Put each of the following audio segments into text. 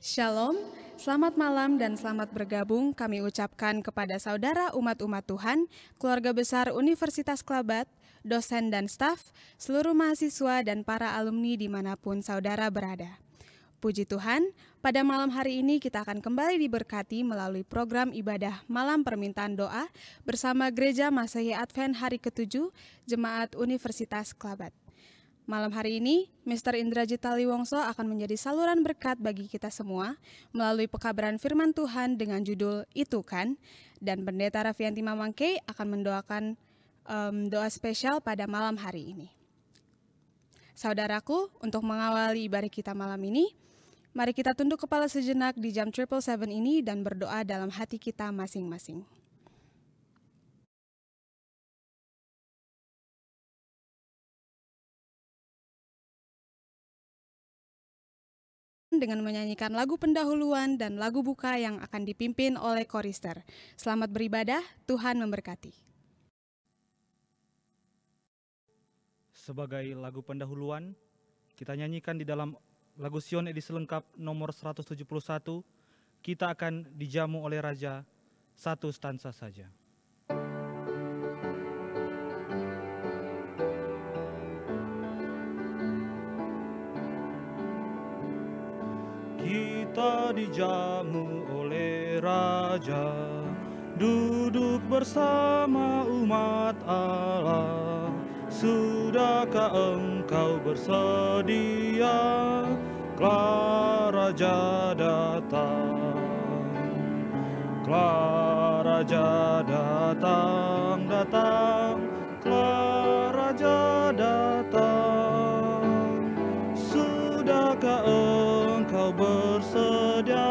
Shalom, selamat malam dan selamat bergabung kami ucapkan kepada saudara umat-umat Tuhan, keluarga besar Universitas Klabat, dosen dan staf, seluruh mahasiswa dan para alumni dimanapun saudara berada. Puji Tuhan, pada malam hari ini kita akan kembali diberkati melalui program ibadah Malam Permintaan Doa bersama Gereja Masehi Advent Hari ke-7, Jemaat Universitas Klabat. Malam hari ini, Mr. Indrajit Taliwongso akan menjadi saluran berkat bagi kita semua melalui pekabaran firman Tuhan dengan judul Itu Kan, dan Pendeta Raffianti Mamangke akan mendoakan doa spesial pada malam hari ini. Saudaraku, untuk mengawali ibadah kita malam ini, mari kita tunduk kepala sejenak di jam 777 ini dan berdoa dalam hati kita masing-masing. Dengan menyanyikan lagu pendahuluan dan lagu buka yang akan dipimpin oleh Chorister. Selamat beribadah, Tuhan memberkati. Sebagai lagu pendahuluan, kita nyanyikan di dalam lagu Sion edisi lengkap nomor 171, kita akan dijamu oleh Raja, satu stansa saja. Kita dijamu oleh Raja, duduk bersama umat Allah. Sudahkah engkau bersedia? Kelak Raja datang. Kelak Raja datang, datang. Kelak Raja datang. Sudahkah engkau bersedia?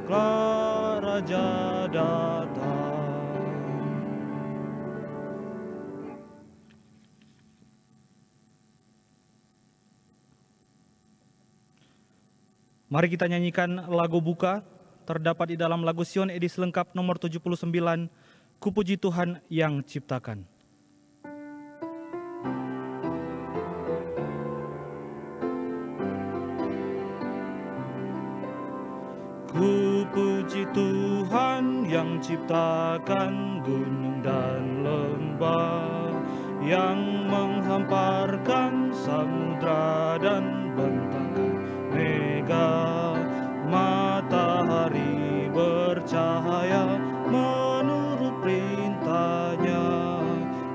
Kelak Raja datang. Mari kita nyanyikan lagu buka, terdapat di dalam lagu Sion edisi lengkap nomor 79, Ku puji Tuhan yang ciptakan. Ku puji Tuhan yang ciptakan gunung dan lembah, yang menghamparkan samudra dan bentangkan mega. Matahari bercahaya menurut perintahnya,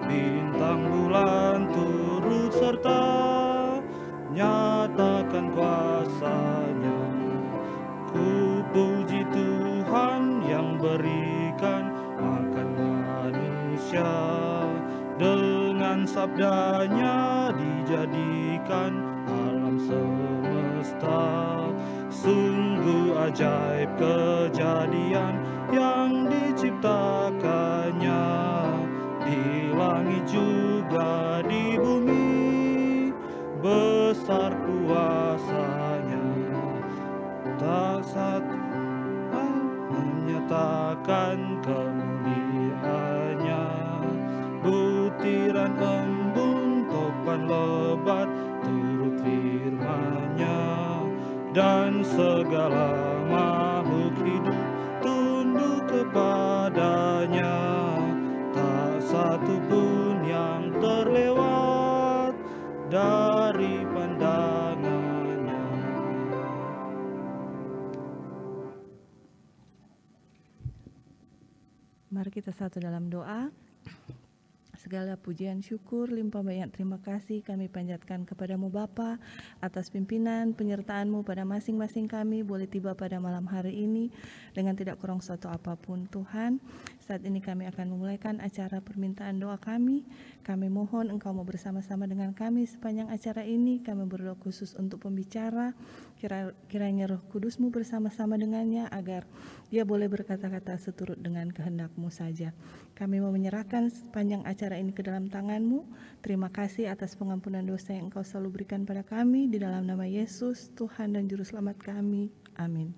bintang bulan turut serta nyatakan kuasanya. Ku puji Tuhan yang berikan makan manusia, dengan sabdanya dijadikan alam semesta. Sungguh ajaib kejadian yang diciptakannya, di langit juga di bumi, besar kuasanya. Tak satu menyatakan kemuliaannya, butiran embun topan lebat turut firman-Nya, dan segala makhluk hidup tunduk kepadanya. Tak satu pun yang terlewat dari pandangannya. Mari kita satu dalam doa. Segala pujian syukur, limpah banyak terima kasih kami panjatkan kepadamu Bapa atas pimpinan penyertaan-Mu pada masing-masing kami boleh tiba pada malam hari ini dengan tidak kurang suatu apapun. Tuhan, saat ini kami akan memulaikan acara permintaan doa kami. Kami mohon Engkau mau bersama-sama dengan kami sepanjang acara ini. Kami berdoa khusus untuk pembicara, kiranya Roh Kudus-Mu bersama-sama dengannya agar Dia boleh berkata-kata seturut dengan kehendak-Mu saja. Kami mau menyerahkan sepanjang acara ini ke dalam tangan-Mu. Terima kasih atas pengampunan dosa yang Engkau selalu berikan pada kami. Di dalam nama Yesus, Tuhan dan Juru Selamat kami. Amin.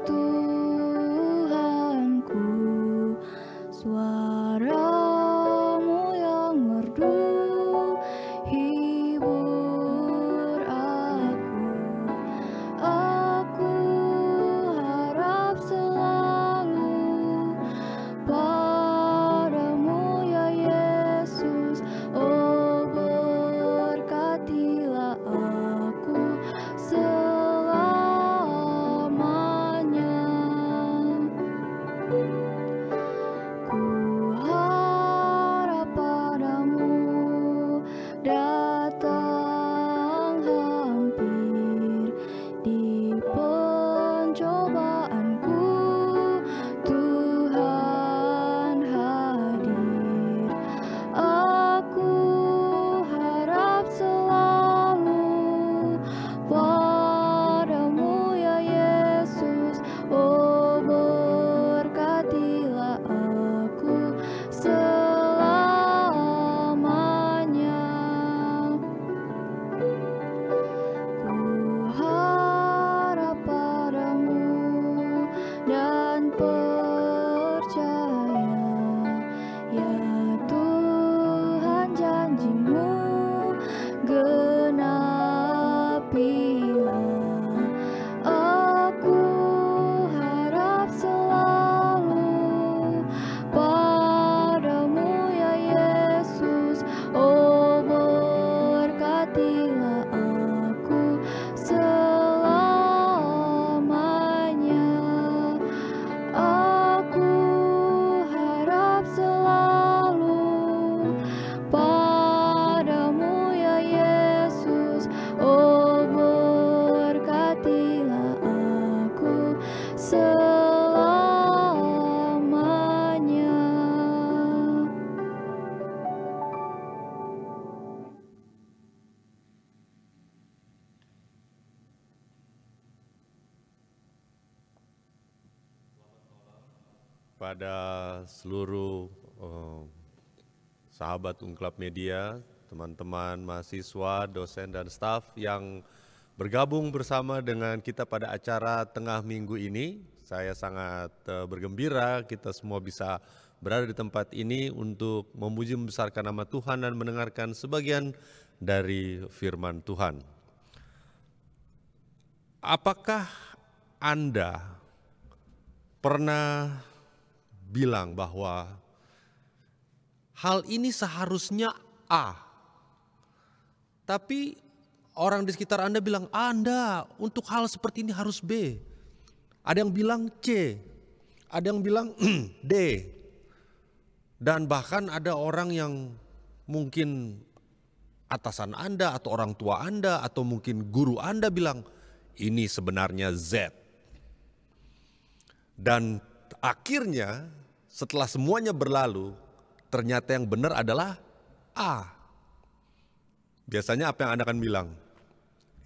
Tuhanku, suara-Mu yang merdu hibur aku. Aku harap selalu padamu ya Yesus. Oh, berkatilah aku selamanya. Ku harap padamu datang hampir di pencobaanku. Tuhan hadir. Aku harap selalu padamu ya Yesus. Oh, berkatilah aku selamanya. Ku harap padamu dan percaya, ya Tuhan, janji-Mu genapilah. Aku harap selalu padamu ya Yesus. Oh, berkatilah aku selamanya. Aku harap selalu padamu ya Yesus. Oh, berkatilah aku selamanya. Pada seluruh sahabat Ungklab Media, teman-teman mahasiswa, dosen dan staf yang bergabung bersama dengan kita pada acara tengah minggu ini. Saya sangat bergembira kita semua bisa berada di tempat ini untuk memuji membesarkan nama Tuhan dan mendengarkan sebagian dari firman Tuhan. Apakah Anda pernah bilang bahwa hal ini seharusnya A, tapi orang di sekitar Anda bilang, Anda untuk hal seperti ini harus B. Ada yang bilang C, ada yang bilang D. Dan bahkan ada orang yang mungkin atasan Anda atau orang tua Anda atau mungkin guru Anda bilang, ini sebenarnya Z. Dan akhirnya setelah semuanya berlalu, ternyata yang benar adalah A. Biasanya apa yang Anda akan bilang?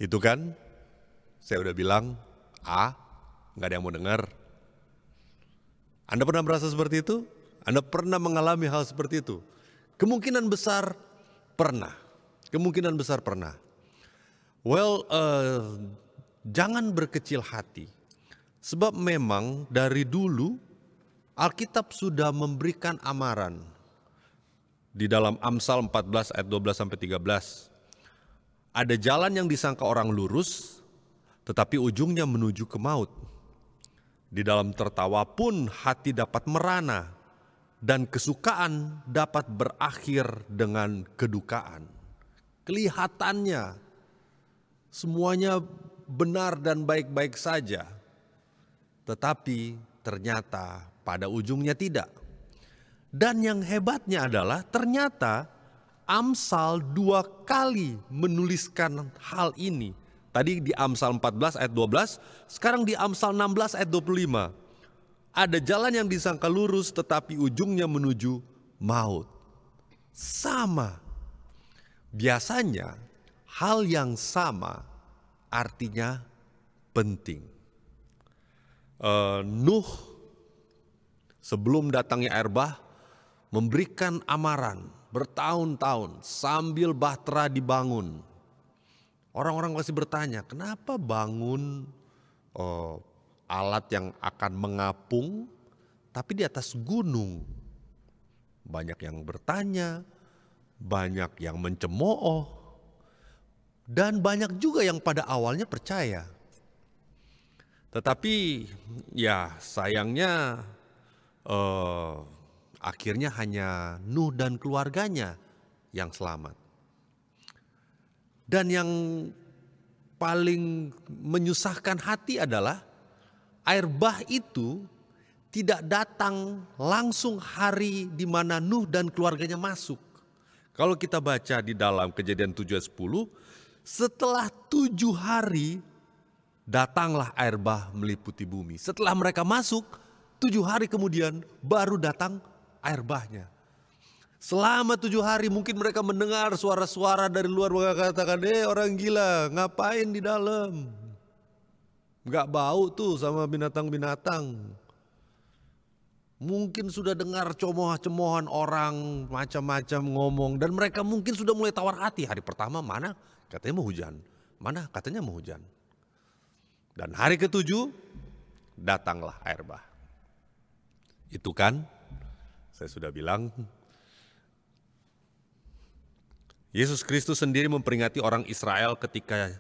Itu kan, saya udah bilang A, nggak ada yang mau dengar. Anda pernah merasa seperti itu? Anda pernah mengalami hal seperti itu? Kemungkinan besar pernah. Kemungkinan besar pernah. Well, jangan berkecil hati. Sebab memang dari dulu Alkitab sudah memberikan amaran. Di dalam Amsal 14 ayat 12-13. Ada jalan yang disangka orang lurus, tetapi ujungnya menuju ke maut. Di dalam tertawa pun hati dapat merana, dan kesukaan dapat berakhir dengan kedukaan. Kelihatannya semuanya benar dan baik-baik saja, tetapi ternyata pada ujungnya tidak. Dan yang hebatnya adalah ternyata Amsal 2 kali menuliskan hal ini. Tadi di Amsal 14 ayat 12, sekarang di Amsal 16 ayat 25. Ada jalan yang disangka lurus tetapi ujungnya menuju maut. Sama. Biasanya hal yang sama artinya penting. Nuh sebelum datangnya air bah memberikan amaran bertahun-tahun sambil bahtera dibangun. Orang-orang masih bertanya, kenapa bangun alat yang akan mengapung, tapi di atas gunung. Banyak yang bertanya, banyak yang mencemooh, dan banyak juga yang pada awalnya percaya. Tetapi ya sayangnya akhirnya hanya Nuh dan keluarganya yang selamat. Dan yang paling menyusahkan hati adalah air bah itu tidak datang langsung hari di mana Nuh dan keluarganya masuk. Kalau kita baca di dalam Kejadian 7 ayat 10, setelah 7 hari datanglah air bah meliputi bumi. Setelah mereka masuk, 7 hari kemudian baru datang air bahnya. Selama 7 hari mungkin mereka mendengar suara-suara dari luar mengatakan, orang gila ngapain di dalam? Gak bau tuh sama binatang-binatang. Mungkin sudah dengar cemohan orang macam-macam ngomong. Dan mereka mungkin sudah mulai tawar hati. Hari pertama mana katanya mau hujan. Mana katanya mau hujan. Dan hari ke-7 datanglah air bah. Itu kan saya sudah bilang. Yesus Kristus sendiri memperingati orang Israel ketika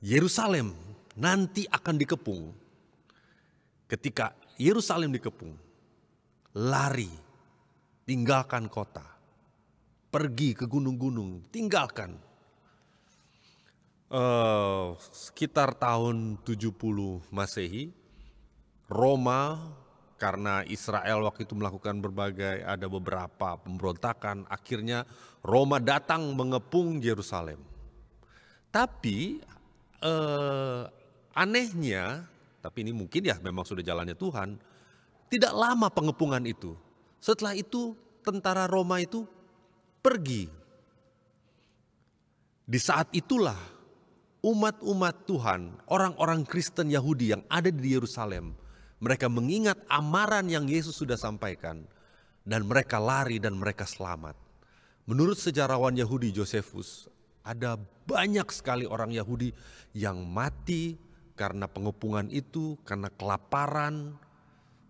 Yerusalem nanti akan dikepung. Ketika Yerusalem dikepung, lari, tinggalkan kota, pergi ke gunung-gunung, tinggalkan. Sekitar tahun 70 Masehi, Roma, karena Israel waktu itu melakukan ada beberapa pemberontakan, akhirnya Roma datang mengepung Yerusalem. Tapi anehnya, tapi ini mungkin ya memang sudah jalannya Tuhan, tidak lama pengepungan itu. Setelah itu tentara Roma itu pergi. Di saat itulah umat-umat Tuhan, orang-orang Kristen Yahudi yang ada di Yerusalem, mereka mengingat amaran yang Yesus sudah sampaikan dan mereka lari dan mereka selamat. Menurut sejarawan Yahudi Josephus, ada banyak sekali orang Yahudi yang mati karena pengepungan itu, karena kelaparan.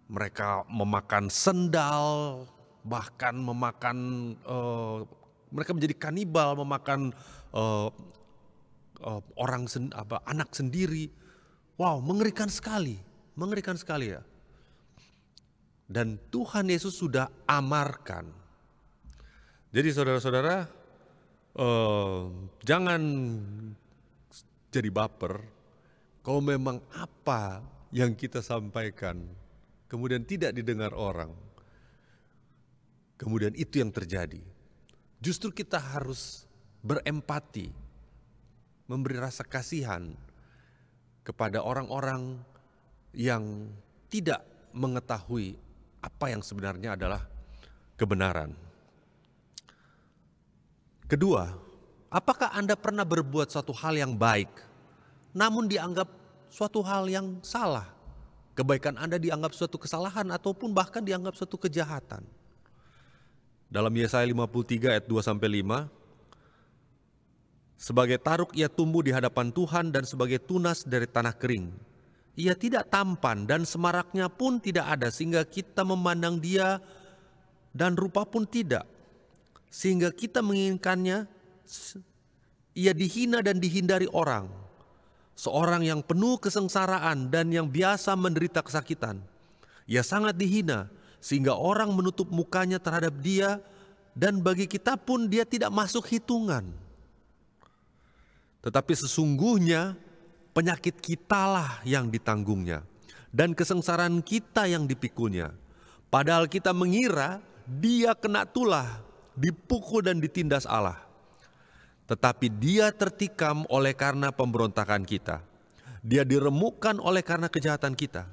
Mereka memakan sendal, bahkan mereka menjadi kanibal, memakan anak sendiri. Wow, mengerikan sekali ya. Dan Tuhan Yesus sudah amarkan. Jadi saudara-saudara, jangan jadi baper kalau memang apa yang kita sampaikan kemudian tidak didengar orang. Kemudian itu yang terjadi. Justru kita harus berempati, memberi rasa kasihan kepada orang-orang yang tidak mengetahui apa yang sebenarnya adalah kebenaran. Kedua, apakah Anda pernah berbuat suatu hal yang baik, namun dianggap suatu hal yang salah? Kebaikan Anda dianggap suatu kesalahan ataupun bahkan dianggap suatu kejahatan. Dalam Yesaya 53 ayat 2-5, sebagai taruk ia tumbuh di hadapan Tuhan dan sebagai tunas dari tanah kering. Ia tidak tampan dan semaraknya pun tidak ada sehingga kita memandang dia dan rupa pun tidak. Sehingga kita menginginkannya, ia dihina dan dihindari orang. Seorang yang penuh kesengsaraan dan yang biasa menderita kesakitan. Ia sangat dihina sehingga orang menutup mukanya terhadap dia dan bagi kita pun dia tidak masuk hitungan. Tetapi sesungguhnya penyakit kitalah yang ditanggungnya dan kesengsaraan kita yang dipikulnya. Padahal kita mengira dia kena tulah, dipukul dan ditindas Allah. Tetapi dia tertikam oleh karena pemberontakan kita. Dia diremukkan oleh karena kejahatan kita.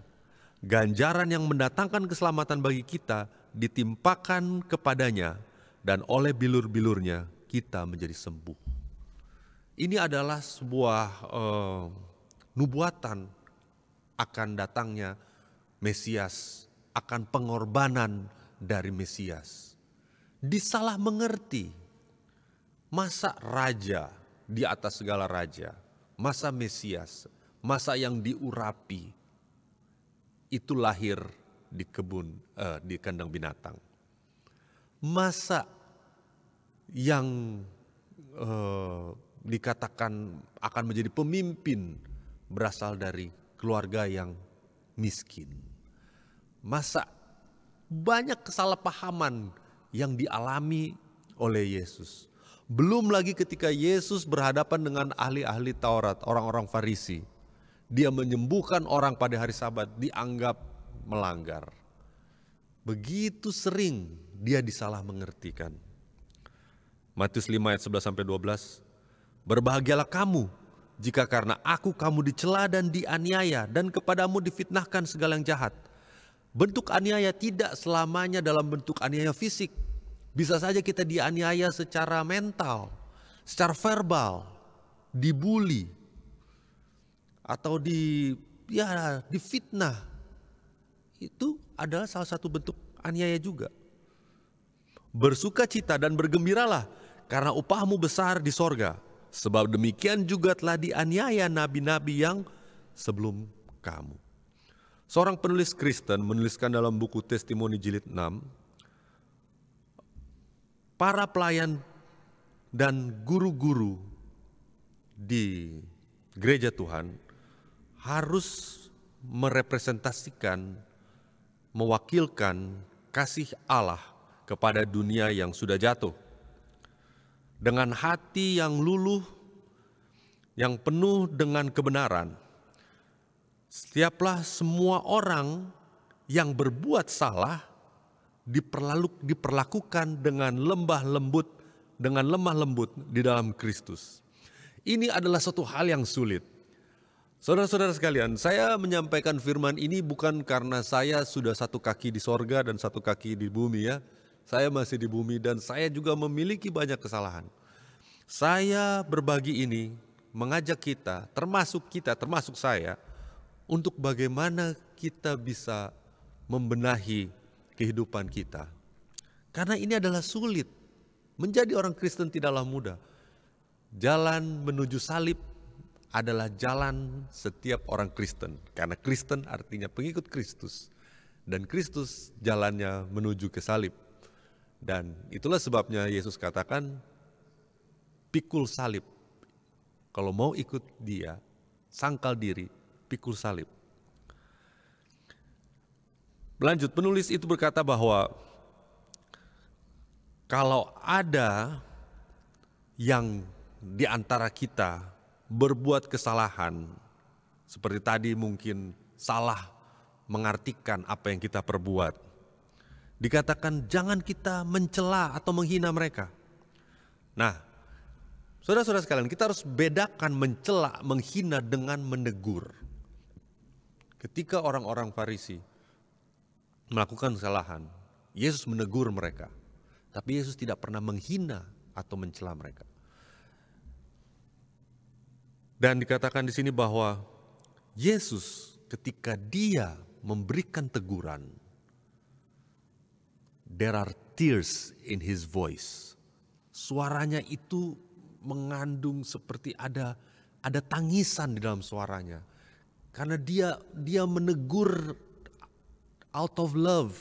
Ganjaran yang mendatangkan keselamatan bagi kita ditimpakan kepadanya dan oleh bilur-bilurnya kita menjadi sembuh. Ini adalah sebuah nubuatan akan datangnya Mesias, akan pengorbanan dari Mesias. Disalah mengerti, masa raja di atas segala raja, masa Mesias, masa yang diurapi, itu lahir di kebun, di kandang binatang. Masa yang dikatakan akan menjadi pemimpin berasal dari keluarga yang miskin? Masa banyak kesalahpahaman yang dialami oleh Yesus. Belum lagi ketika Yesus berhadapan dengan ahli-ahli Taurat, orang-orang Farisi. Dia menyembuhkan orang pada hari Sabat, dianggap melanggar. Begitu sering dia disalah mengertikan. Matius 5 ayat 11-12. Berbahagialah kamu jika karena aku kamu dicela dan dianiaya dan kepadamu difitnahkan segala yang jahat. Bentuk aniaya tidak selamanya dalam bentuk aniaya fisik. Bisa saja kita dianiaya secara mental, secara verbal, dibully, atau difitnah. Itu adalah salah satu bentuk aniaya juga. Bersukacita dan bergembiralah karena upahmu besar di sorga. Sebab demikian juga telah dianiaya nabi-nabi yang sebelum kamu. Seorang penulis Kristen menuliskan dalam buku Testimoni Jilid 6, para pelayan dan guru-guru di gereja Tuhan harus merepresentasikan, mewakilkan kasih Allah kepada dunia yang sudah jatuh. Dengan hati yang luluh, yang penuh dengan kebenaran, setiaplah semua orang yang berbuat salah diperlakukan dengan lemah lembut di dalam Kristus. Ini adalah suatu hal yang sulit. Saudara-saudara sekalian, saya menyampaikan firman ini bukan karena saya sudah satu kaki di sorga dan satu kaki di bumi ya. Saya masih di bumi dan saya juga memiliki banyak kesalahan. Saya berbagi ini mengajak kita, termasuk saya, untuk bagaimana kita bisa membenahi kehidupan kita. Karena ini adalah sulit. Menjadi orang Kristen tidaklah mudah. Jalan menuju salib adalah jalan setiap orang Kristen. Karena Kristen artinya pengikut Kristus. Dan Kristus jalannya menuju ke salib. Dan itulah sebabnya Yesus katakan, pikul salib. Kalau mau ikut dia, sangkal diri, pikul salib. Lanjut, penulis itu berkata bahwa kalau ada yang di antara kita berbuat kesalahan, seperti tadi mungkin salah mengartikan apa yang kita perbuat, dikatakan jangan kita mencela atau menghina mereka. Nah, saudara-saudara sekalian, kita harus bedakan mencela, menghina dengan menegur. Ketika orang-orang Farisi melakukan kesalahan, Yesus menegur mereka. Tapi Yesus tidak pernah menghina atau mencela mereka. Dan dikatakan di sini bahwa Yesus ketika dia memberikan teguran, there are tears in his voice. Suaranya itu mengandung seperti ada tangisan di dalam suaranya. Karena dia menegur out of love,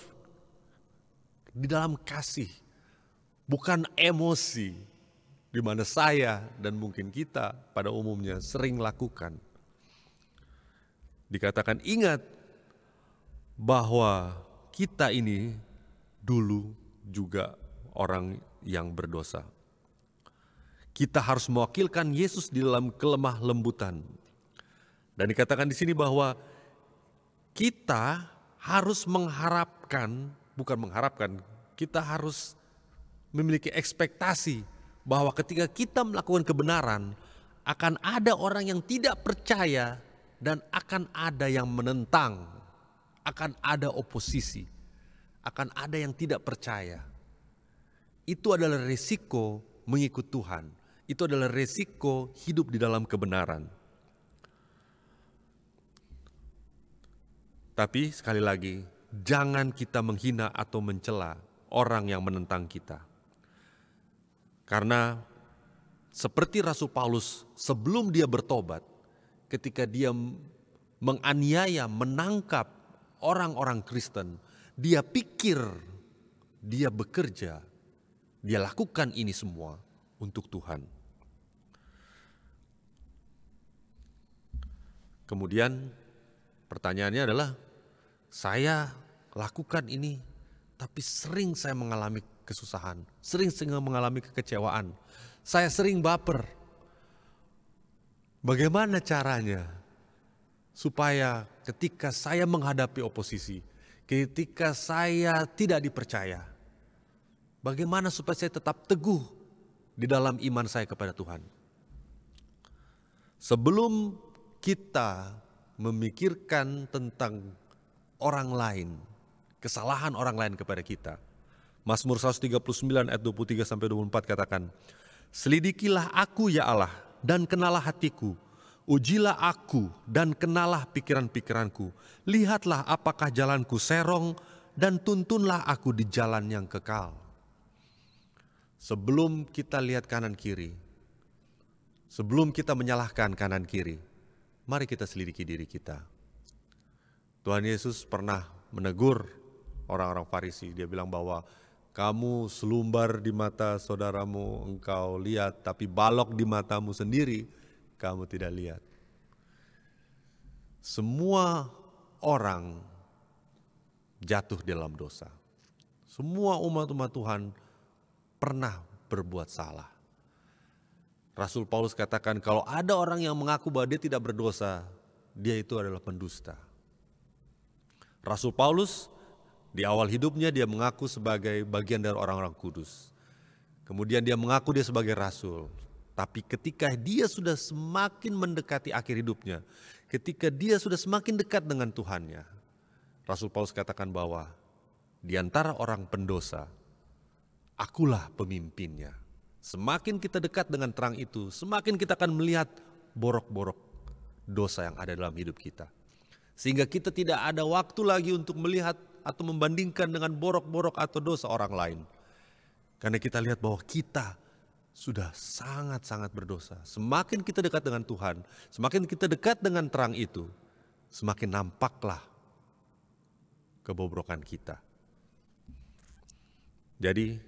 di dalam kasih, bukan emosi, di mana saya dan mungkin kita pada umumnya sering lakukan. Dikatakan ingat bahwa kita ini dulu juga orang yang berdosa. Kita harus mewakilkan Yesus di dalam kelemah lembutan. Dan dikatakan di sini bahwa kita harus kita harus memiliki ekspektasi bahwa ketika kita melakukan kebenaran, akan ada orang yang tidak percaya dan akan ada yang menentang, akan ada oposisi, akan ada yang tidak percaya. Itu adalah resiko mengikut Tuhan. Itu adalah resiko hidup di dalam kebenaran. Tapi sekali lagi, jangan kita menghina atau mencela orang yang menentang kita. Karena seperti Rasul Paulus sebelum dia bertobat, ketika dia menganiaya, menangkap orang-orang Kristen, dia pikir, dia bekerja, dia lakukan ini semua untuk Tuhan. Kemudian pertanyaannya adalah, saya lakukan ini, tapi sering saya mengalami kesusahan, sering mengalami kekecewaan, saya sering baper. Bagaimana caranya supaya ketika saya menghadapi oposisi, ketika saya tidak dipercaya, bagaimana supaya saya tetap teguh di dalam iman saya kepada Tuhan? Sebelum kita memikirkan tentang orang lain, kesalahan orang lain kepada kita, Mazmur 139 ayat 23-24 katakan, "Selidikilah aku ya Allah, dan kenalah hatiku, ujilah aku dan kenalah pikiran-pikiranku. Lihatlah apakah jalanku serong, dan tuntunlah aku di jalan yang kekal." Sebelum kita lihat kanan kiri, sebelum kita menyalahkan kanan kiri, mari kita selidiki diri kita. Tuhan Yesus pernah menegur orang-orang Farisi. Dia bilang bahwa kamu selumbar di mata saudaramu engkau lihat, tapi balok di matamu sendiri kamu tidak lihat. Semua orang jatuh dalam dosa. Semua umat-umat Tuhan pernah berbuat salah. Rasul Paulus katakan, kalau ada orang yang mengaku bahwa dia tidak berdosa, dia itu adalah pendusta. Rasul Paulus di awal hidupnya dia mengaku sebagai bagian dari orang-orang kudus. Kemudian dia mengaku dia sebagai rasul. Tapi ketika dia sudah semakin mendekati akhir hidupnya, ketika dia sudah semakin dekat dengan Tuhannya, Rasul Paulus katakan bahwa di antara orang pendosa, akulah pemimpinnya. Semakin kita dekat dengan terang itu, semakin kita akan melihat borok-borok dosa yang ada dalam hidup kita. Sehingga kita tidak ada waktu lagi untuk melihat atau membandingkan dengan borok-borok atau dosa orang lain. Karena kita lihat bahwa kita sudah sangat-sangat berdosa. Semakin kita dekat dengan Tuhan, semakin kita dekat dengan terang itu, semakin nampaklah kebobrokan kita. Jadi,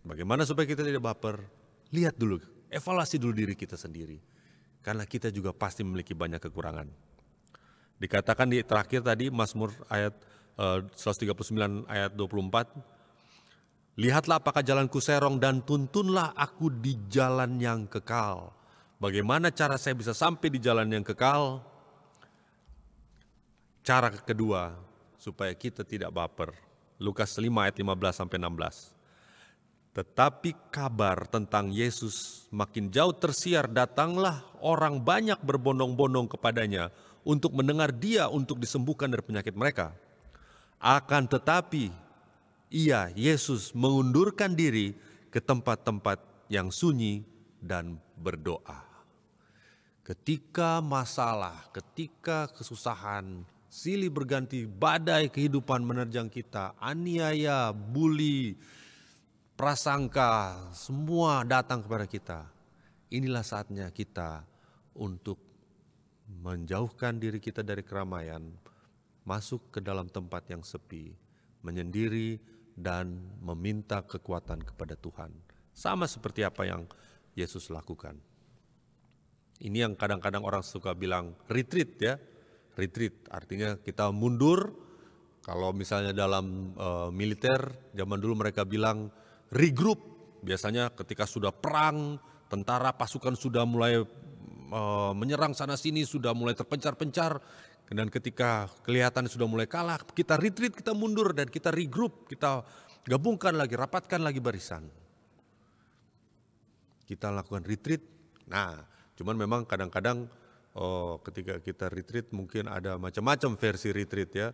bagaimana supaya kita tidak baper? Lihat dulu, evaluasi dulu diri kita sendiri. Karena kita juga pasti memiliki banyak kekurangan. Dikatakan di terakhir tadi, Mazmur ayat 139 ayat 24, lihatlah apakah jalanku serong dan tuntunlah aku di jalan yang kekal. Bagaimana cara saya bisa sampai di jalan yang kekal? Cara kedua, supaya kita tidak baper. Lukas 5 ayat 15-16. Tetapi kabar tentang Yesus makin jauh tersiar, datanglah orang banyak berbondong-bondong kepadanya untuk mendengar dia untuk disembuhkan dari penyakit mereka. Akan tetapi, Yesus mengundurkan diri ke tempat-tempat yang sunyi dan berdoa. Ketika masalah, ketika kesusahan, silih berganti badai kehidupan menerjang kita, aniaya, bully, prasangka, semua datang kepada kita. Inilah saatnya kita untuk menjauhkan diri kita dari keramaian, masuk ke dalam tempat yang sepi, menyendiri dan meminta kekuatan kepada Tuhan. Sama seperti apa yang Yesus lakukan. Ini yang kadang-kadang orang suka bilang retreat ya. Retreat artinya kita mundur. Kalau misalnya dalam militer, zaman dulu mereka bilang regroup. Biasanya ketika sudah perang, tentara pasukan sudah mulai menyerang sana sini, sudah mulai terpencar-pencar. Dan ketika kelihatan sudah mulai kalah, kita retreat, kita mundur dan kita regroup, kita gabungkan lagi, rapatkan lagi barisan. Kita lakukan retreat. Nah, cuman memang kadang-kadang ketika kita retreat mungkin ada macam-macam versi retreat ya.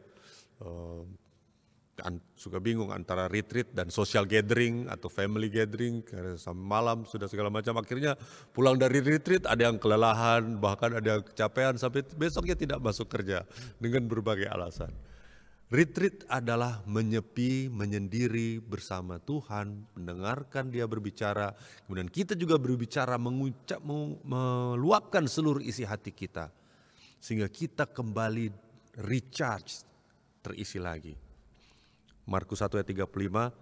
Suka bingung antara retreat dan social gathering atau family gathering, karena sampai malam sudah segala macam. Akhirnya pulang dari retreat ada yang kelelahan, bahkan ada yang kecapean sampai besoknya tidak masuk kerja dengan berbagai alasan. Retreat adalah menyepi, menyendiri bersama Tuhan, mendengarkan Dia berbicara, kemudian kita juga berbicara, meluapkan seluruh isi hati kita, sehingga kita kembali recharge, terisi lagi. Markus 1 ayat 35,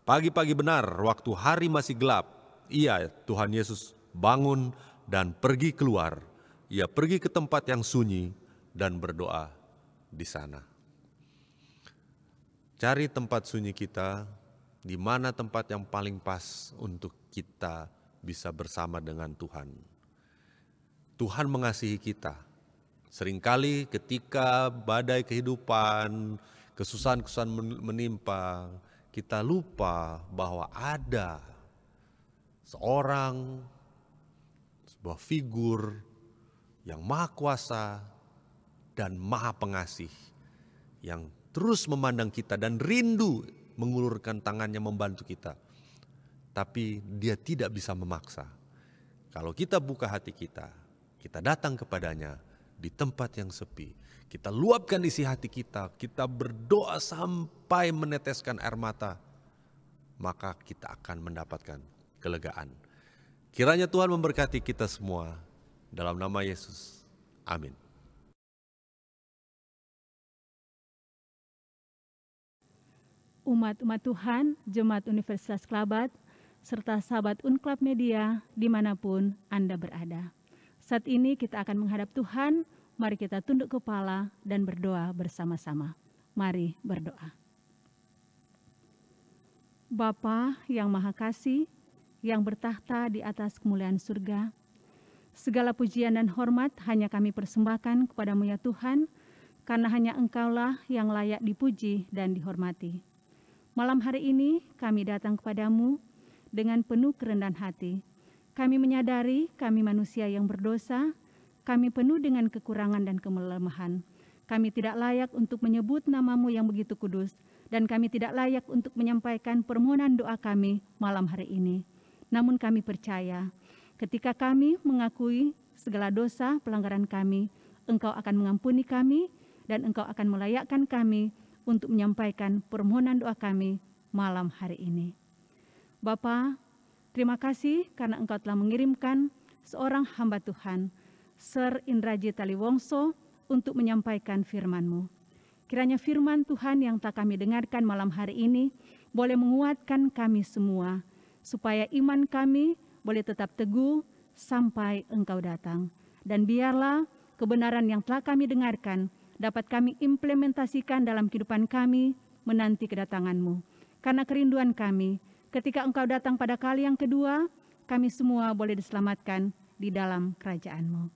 pagi-pagi benar waktu hari masih gelap, ia Tuhan Yesus bangun dan pergi keluar. Ia pergi ke tempat yang sunyi dan berdoa di sana. Cari tempat sunyi kita, di mana tempat yang paling pas untuk kita bisa bersama dengan Tuhan. Tuhan mengasihi kita. Seringkali ketika badai kehidupan, kesusahan-kesusahan menimpa, kita lupa bahwa ada sebuah figur yang maha kuasa dan maha pengasih, yang terus memandang kita dan rindu mengulurkan tangannya membantu kita. Tapi dia tidak bisa memaksa. Kalau kita buka hati kita datang kepadanya di tempat yang sepi, kita luapkan isi hati kita berdoa sampai meneteskan air mata, maka kita akan mendapatkan kelegaan. Kiranya Tuhan memberkati kita semua, dalam nama Yesus. Amin. Umat-umat Tuhan, Jemaat Universitas Kelabat, serta sahabat Unklab Media dimanapun Anda berada. Saat ini kita akan menghadap Tuhan, mari kita tunduk kepala dan berdoa bersama-sama. Mari berdoa. Bapa yang Maha Kasih, yang bertahta di atas kemuliaan surga, segala pujian dan hormat hanya kami persembahkan kepadamu ya Tuhan, karena hanya Engkaulah yang layak dipuji dan dihormati. Malam hari ini kami datang kepadamu dengan penuh kerendahan hati. Kami menyadari kami manusia yang berdosa, kami penuh dengan kekurangan dan kelemahan. Kami tidak layak untuk menyebut namamu yang begitu kudus, dan kami tidak layak untuk menyampaikan permohonan doa kami malam hari ini. Namun kami percaya, ketika kami mengakui segala dosa pelanggaran kami, Engkau akan mengampuni kami, dan Engkau akan melayakkan kami untuk menyampaikan permohonan doa kami malam hari ini. Bapa, terima kasih karena Engkau telah mengirimkan seorang hamba Tuhan, Sir Indrajit Taliwongso, untuk menyampaikan firman-Mu. Kiranya firman Tuhan yang tak kami dengarkan malam hari ini boleh menguatkan kami semua, supaya iman kami boleh tetap teguh sampai Engkau datang. Dan biarlah kebenaran yang telah kami dengarkan dapat kami implementasikan dalam kehidupan kami menanti kedatangan-Mu. Karena kerinduan kami, ketika Engkau datang pada kali yang kedua, kami semua boleh diselamatkan di dalam kerajaan-Mu.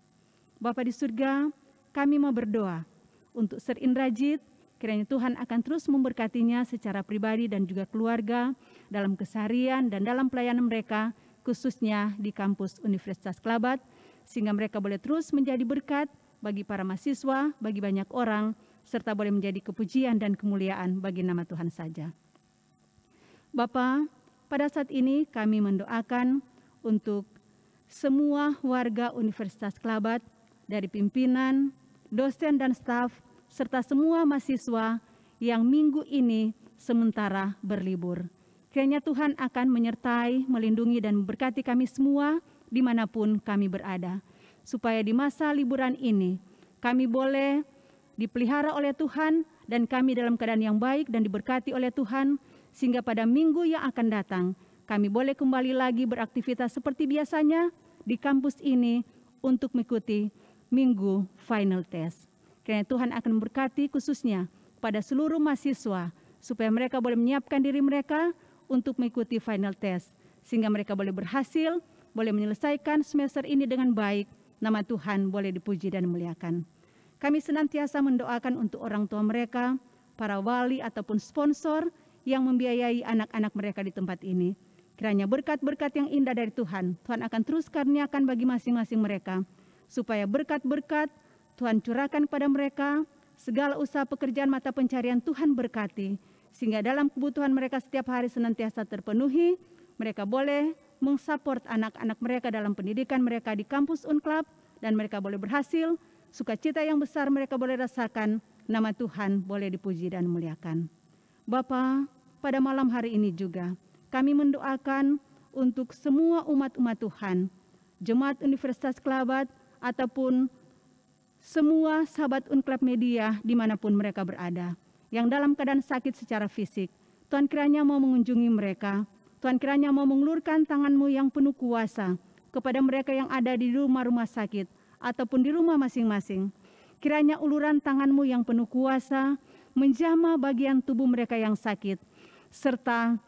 Bapa di surga, kami mau berdoa untuk Sir Indrajit, kiranya Tuhan akan terus memberkatinya secara pribadi dan juga keluarga dalam keseharian dan dalam pelayanan mereka, khususnya di kampus Universitas Kelabat, sehingga mereka boleh terus menjadi berkat bagi para mahasiswa, bagi banyak orang, serta boleh menjadi kepujian dan kemuliaan bagi nama Tuhan saja. Bapa, pada saat ini kami mendoakan untuk semua warga Universitas Kelabat, dari pimpinan, dosen dan staf, serta semua mahasiswa yang minggu ini sementara berlibur. Kiranya Tuhan akan menyertai, melindungi dan memberkati kami semua dimanapun kami berada, supaya di masa liburan ini kami boleh dipelihara oleh Tuhan dan kami dalam keadaan yang baik dan diberkati oleh Tuhan, sehingga pada minggu yang akan datang kami boleh kembali lagi beraktivitas seperti biasanya di kampus ini untuk mengikuti minggu final test. Kiranya Tuhan akan memberkati khususnya pada seluruh mahasiswa, supaya mereka boleh menyiapkan diri mereka untuk mengikuti final test, sehingga mereka boleh berhasil, boleh menyelesaikan semester ini dengan baik. Nama Tuhan boleh dipuji dan dimuliakan. Kami senantiasa mendoakan untuk orang tua mereka, para wali ataupun sponsor yang membiayai anak-anak mereka di tempat ini. Kiranya berkat-berkat yang indah dari Tuhan akan terus karuniakan bagi masing-masing mereka, supaya berkat-berkat Tuhan curahkan kepada mereka, segala usaha pekerjaan mata pencarian Tuhan berkati, sehingga dalam kebutuhan mereka setiap hari senantiasa terpenuhi. Mereka boleh mensupport anak-anak mereka dalam pendidikan mereka di kampus Unklab, dan mereka boleh berhasil, sukacita yang besar mereka boleh rasakan, nama Tuhan boleh dipuji dan dimuliakan. Bapa, pada malam hari ini juga kami mendoakan untuk semua umat-umat Tuhan, Jemaat Universitas Kelabat, ataupun semua sahabat Unklab Media dimanapun mereka berada. yang dalam keadaan sakit secara fisik. Tuhan kiranya mau mengunjungi mereka. Tuhan kiranya mau mengulurkan tangan-Mu yang penuh kuasa kepada mereka yang ada di rumah-rumah sakit ataupun di rumah masing-masing. Kiranya uluran tangan-Mu yang penuh kuasa menjamah bagian tubuh mereka yang sakit, serta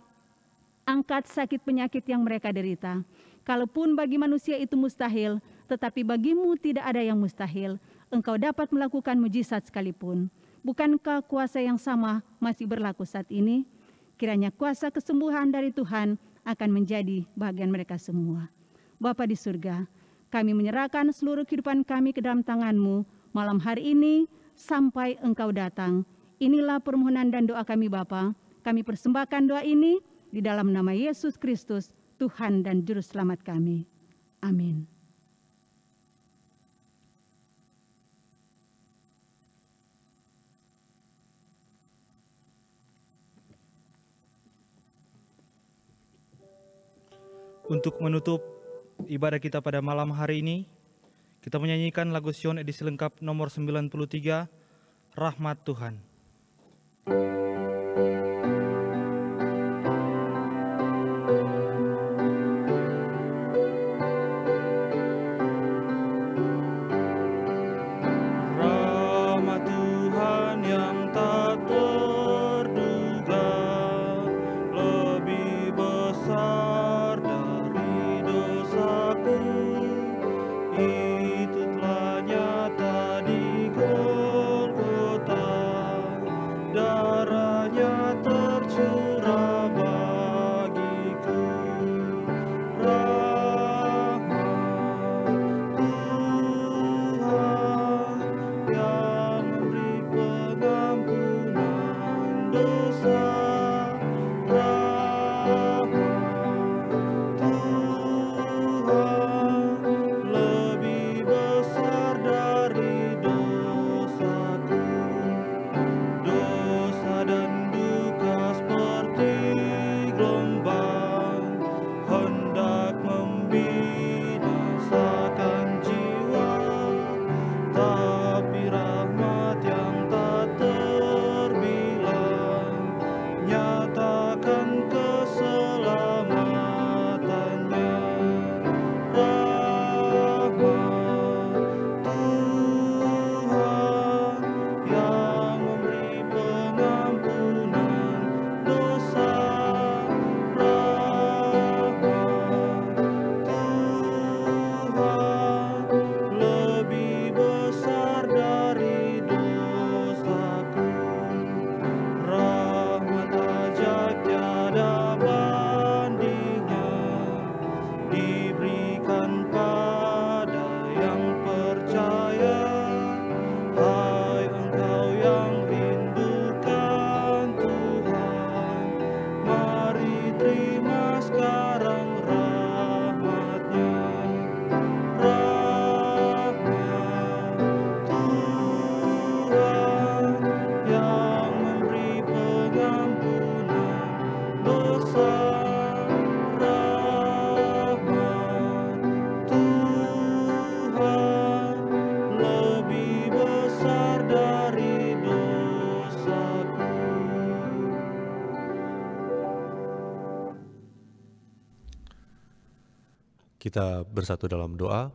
angkat sakit penyakit yang mereka derita. Kalaupun bagi manusia itu mustahil, tetapi bagi-Mu tidak ada yang mustahil. Engkau dapat melakukan mujizat sekalipun. Bukankah kuasa yang sama masih berlaku saat ini? Kiranya kuasa kesembuhan dari Tuhan akan menjadi bagian mereka semua. Bapa di surga, kami menyerahkan seluruh kehidupan kami ke dalam tangan-Mu malam hari ini sampai Engkau datang. Inilah permohonan dan doa kami Bapa. Kami persembahkan doa ini di dalam nama Yesus Kristus, Tuhan dan Juru Selamat kami. Amin. Untuk menutup ibadah kita pada malam hari ini, kita menyanyikan lagu Sion edisi lengkap nomor 93, Rahmat Tuhan. Rahmat Tuhan yang tak terduga, lebih besar dari dosaku, itu telah nyata di Golgota, darahnya tercurah bagiku. Rahmat Tuhan yang memberi pengampunan dosa, rahmat Tuhan lebih besar dari dosaku. Dosa dan duka seperti gelombang hendak membinasakan jiwa, tapi rahmat yang tak terbilang nyatakan keselamatannya. Rahmat Tuhan yang memberi pengampunan dosa, rahmat Tuhan lebih besar dari dosaku. Rahmat ajaib tiada bandingnya diberikan pada yang percaya. Hai engkau yang rindukan Tuhan, mari terima sekarang rahmat-Nya. Rahmat Tuhan yang memberi pengampunan dosa, rahmat Tuhan lebih besar dari dosaku. Kita bersatu dalam doa.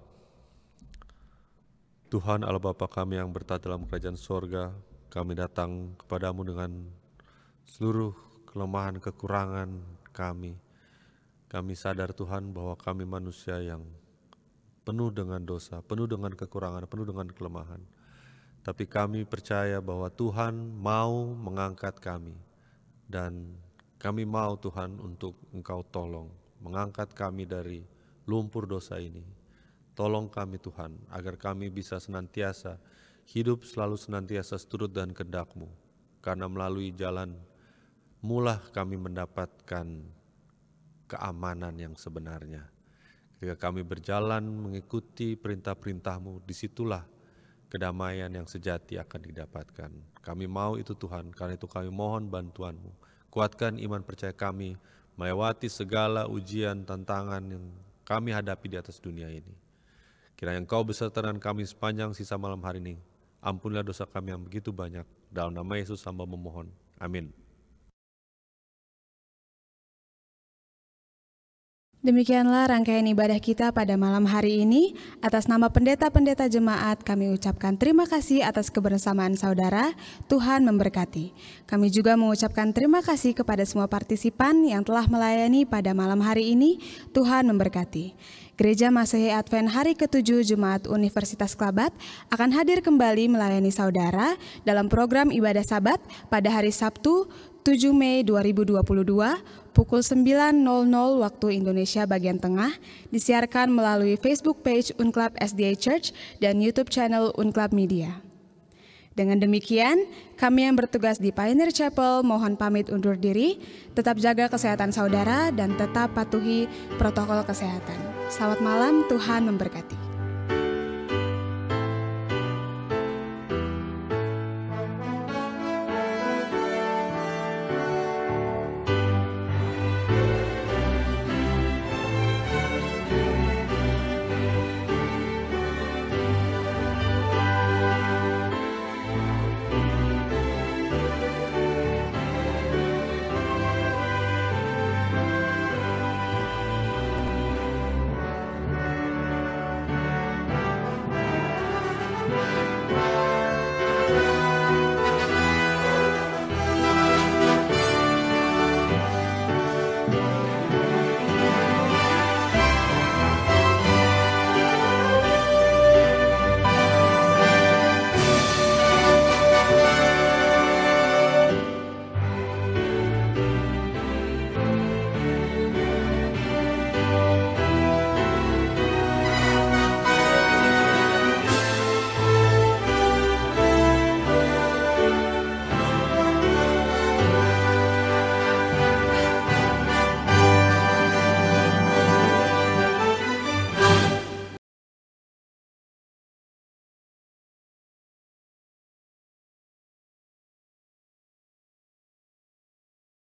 Tuhan Allah Bapa kami yang bertaat dalam kerajaan sorga, kami datang kepadamu dengan seluruh kelemahan kekurangan kami. Kami sadar Tuhan bahwa kami manusia yang penuh dengan dosa, penuh dengan kekurangan, penuh dengan kelemahan. Tapi kami percaya bahwa Tuhan mau mengangkat kami, dan kami mau Tuhan untuk Engkau tolong mengangkat kami dari lumpur dosa ini. Tolong kami Tuhan, agar kami bisa senantiasa hidup selalu senantiasa seturut dan kehendak-Mu. Karena melalui jalan mulah kami mendapatkan keamanan yang sebenarnya. Ketika kami berjalan mengikuti perintah-perintah-Mu, disitulah kedamaian yang sejati akan didapatkan. Kami mau itu Tuhan, karena itu kami mohon bantuan-Mu. Kuatkan iman percaya kami melewati segala ujian, tantangan yang kami hadapi di atas dunia ini. Kiranya Engkau beserta dengan kami sepanjang sisa malam hari ini. Ampunilah dosa kami yang begitu banyak. Dalam nama Yesus hamba memohon. Amin. Demikianlah rangkaian ibadah kita pada malam hari ini. Atas nama pendeta-pendeta jemaat, kami ucapkan terima kasih atas kebersamaan saudara. Tuhan memberkati. Kami juga mengucapkan terima kasih kepada semua partisipan yang telah melayani pada malam hari ini. Tuhan memberkati. Gereja Masehi Advent Hari ke-7 Jemaat Universitas Klabat akan hadir kembali melayani saudara dalam program ibadah Sabat pada hari Sabtu 7 Mei 2022 pukul 9.00 waktu Indonesia bagian tengah, disiarkan melalui Facebook page Unclub SDA Church dan YouTube channel Unclub Media. Dengan demikian, kami yang bertugas di Pioneer Chapel mohon pamit undur diri, tetap jaga kesehatan saudara dan tetap patuhi protokol kesehatan. Selamat malam, Tuhan memberkati.